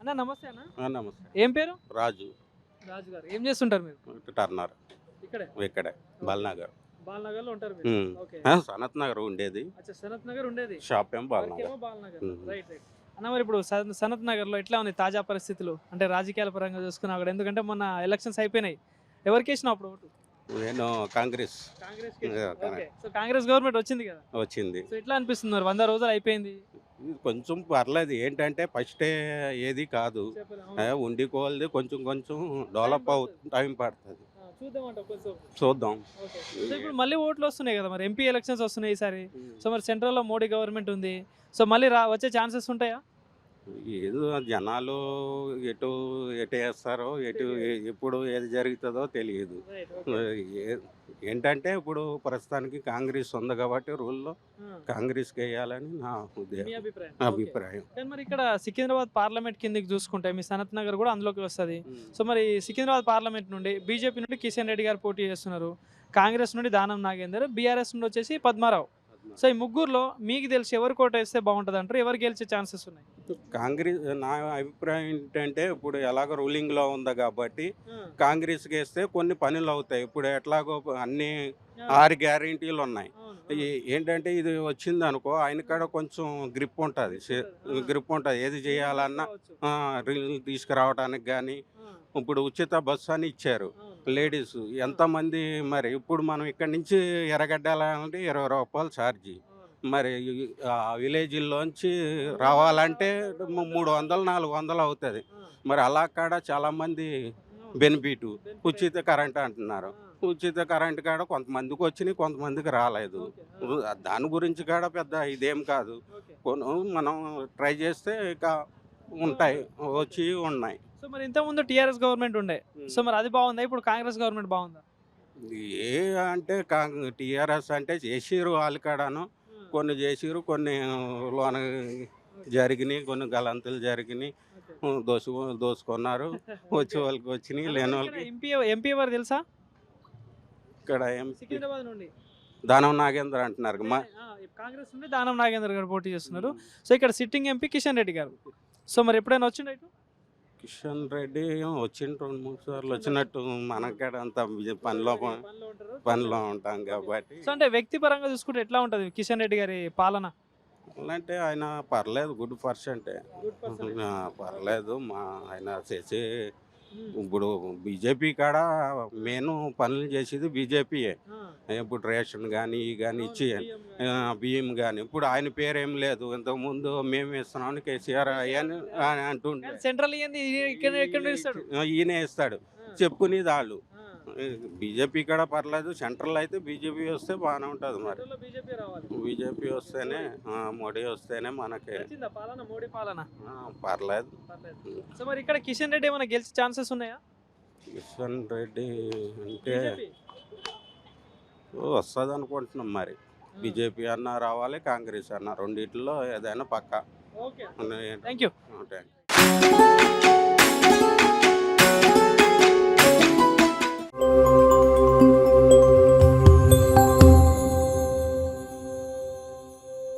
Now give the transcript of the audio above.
అన్న నమస్తే అన్న. నమస్తే. ఏం పేరు? రాజు. రాజు గారు. ఏం చేస్తుంటారు మీరు? టర్నర్. ఇక్కడే బాలనగర్. బాలనగర్లో ఉంటారు మీరు. ఓకే. సనత్ నగర్ ఉండేది. అచ్చా, సనత్ నగర్ ఉండేది. షాప్ ఏం బాలనగర్. వర్క్ ఏమో బాలనగర్. రైట్. అన్న మరి ఇప్పుడు సనత్ నగర్లో ఎట్లా ఉంది తాజా పరిస్థితులు? అంటే రాజకీయాల పరంగా చూసుకున్నా అక్కడ, ఎందుకంటే మొన్న ఎలక్షన్స్ అయిపోయినాయి. ఎవరికి వేసినావు అప్పుడు ఓటు? నేను కాంగ్రెస్. సో కాంగ్రెస్ గవర్నమెంట్ వచ్చింది కదా. వచ్చింది. సో ఎట్లా అనిపిస్తుంది మరి? 100 రోజులు అయిపోయింది. ఇది కొంచెం పర్లేదు. ఏంటంటే ఫస్ట్ ఏది కాదు, ఉండి కోల్ది కొంచెం కొంచెం డెవలప్ టైం పడుతుంది. చూద్దాం. సో ఇప్పుడు మళ్ళీ ఓట్లు వస్తున్నాయి కదా, మరి ఎంపీ ఎలక్షన్స్ వస్తున్నాయి ఈసారి. సో మరి సెంట్రల్లో మోడీ గవర్నమెంట్ ఉంది. సో మళ్ళీ వచ్చే ఛాన్సెస్ ఉంటాయా? ఏదో జనాలు ఎటు వేస్తారో, ఎప్పుడు ఏది జరుగుతుందో తెలియదు. ఏంటంటే ఇప్పుడు ప్రస్తుతానికి కాంగ్రెస్ ఉంది కాబట్టి రూల్లో కాంగ్రెస్కి వేయాలని నా అభిప్రాయం. కానీ మరి ఇక్కడ సికింద్రాబాద్ పార్లమెంట్ కిందకి చూసుకుంటే మీ సనత్ నగర్ కూడా అందులోకి వస్తుంది. సో మరి సికింద్రాబాద్ పార్లమెంట్ నుండి బీజేపీ నుండి కిషన్ రెడ్డి గారు పోటీ చేస్తున్నారు, కాంగ్రెస్ నుండి దానం నాగేందర్, బీఆర్ఎస్ నుండి వచ్చేసి పద్మారావు. సో ఈ ముగ్గురులో మీకు తెలిసి ఎవరు కోట వేస్తే బాగుంటుంది అంటారు? ఎవరు గెలిచే ఛాన్సెస్ ఉన్నాయి? కాంగ్రెస్. నా అభిప్రాయం ఏంటంటే ఇప్పుడు ఎలాగో రూలింగ్లో ఉంది కాబట్టి కాంగ్రెస్కి వేస్తే కొన్ని పనులు అవుతాయి. ఇప్పుడు ఎట్లాగో అన్ని 6 గ్యారెంటీలు ఉన్నాయి. ఏంటంటే ఇది వచ్చింది అనుకో, ఆయన కాడ కొంచెం గ్రిప్ ఉంటుంది. ఏది చేయాలన్నా తీసుకురావడానికి కానీ, ఇప్పుడు ఉచిత బస్సు అని ఇచ్చారు లేడీస్. ఎంతమంది మరి ఇప్పుడు మనం ఇక్కడి నుంచి ఎర్రగడ్డాలంటే 20 రూపాయలు ఛార్జీ. మరి విలేజ్లోంచి రావాలంటే 300-400 అవుతుంది. మరి అలా కాడ చాలామంది బెనిఫిట్ ఉచిత కరెంట్ అంటున్నారు. ఉచిత కరెంట్ కాడ కొంతమందికి వచ్చినాయి, కొంతమందికి రాలేదు. దాని గురించి కాడ పెద్ద ఇదేం కాదు. మనం ట్రై చేస్తే ఇక ఉన్నాయి. సో మరి ఇంతకుముందు టీఆర్ఎస్ గవర్నమెంట్ ఉండే, సో మరి అది బాగుందా? ఇప్పుడు కాంగ్రెస్ గవర్నమెంట్ బాగుందా? అంటే టీఆర్ఎస్ అంటే చేసిరు వాళ్ళు కాడను, కొన్ని చేసిరు, కొన్ని లోన జరిగినాయి, కొన్ని గలంతులు జరిగినాయి, దోసుకున్నారు. వచ్చే వాళ్ళకి వచ్చినాయి, లేని వాళ్ళకి. ఎంపీ ఎవరు తెలుసా? ఇక్కడ సికింద్రాబాద్ నుండి దానం నాగేందర్ అంటున్నారు. కాంగ్రెస్ నుండి దానం నాగేందర్ గారు పోటీ చేస్తున్నారు. సో ఇక్కడ సిట్టింగ్ ఎంపీ కిషన్ రెడ్డి గారు. సో మరి ఎప్పుడైనా వచ్చిండ? కిషన్ రెడ్డి వచ్చిండు 2-3 సార్లు వచ్చినట్టు. మనకాడ అంత పనిలో ఉంటాం కాబట్టి. సో అంటే వ్యక్తిపరంగా చూసుకుంటే ఎట్లా ఉంటుంది కిషన్ రెడ్డి గారి పాలన? అంటే ఆయన పర్లేదు, గుడ్ పర్సెంటే, పర్లేదు. ఆయన చేసే ఇప్పుడు బీజేపీ కాడ మెయిన్ పనులు చేసేది బీజేపీయే. ఇప్పుడు రేషన్ కానీ ఇచ్చి బియ్యం కానీ. ఇప్పుడు ఆయన పేరేం లేదు. ఇంతకుముందు మేము ఇస్తున్నామని కేసీఆర్ అని అంటుండే. సెంట్రల్ ఈయన ఇస్తాడు చెప్పుకునేది వాళ్ళు. బీజేపీ కాడ పర్లేదు. సెంట్రల్ అయితే బీజేపీ వస్తే బాగానే ఉంటుంది. మరి బీజేపీ వస్తేనే, మోడీ వస్తేనే మనకి పర్లేదు. సో మరి ఇక్కడ కిషన్ రెడ్డి ఏమైనా గెలిచే ఛాన్సెస్ ఉన్నాయా? కిషన్ రెడ్డి అంటే వస్తుంది అనుకుంటున్నాం. మరి బీజేపీ అన్నా రావాలి, కాంగ్రెస్ అన్నా, రెండిట్లో ఏదైనా పక్కా. Thank you.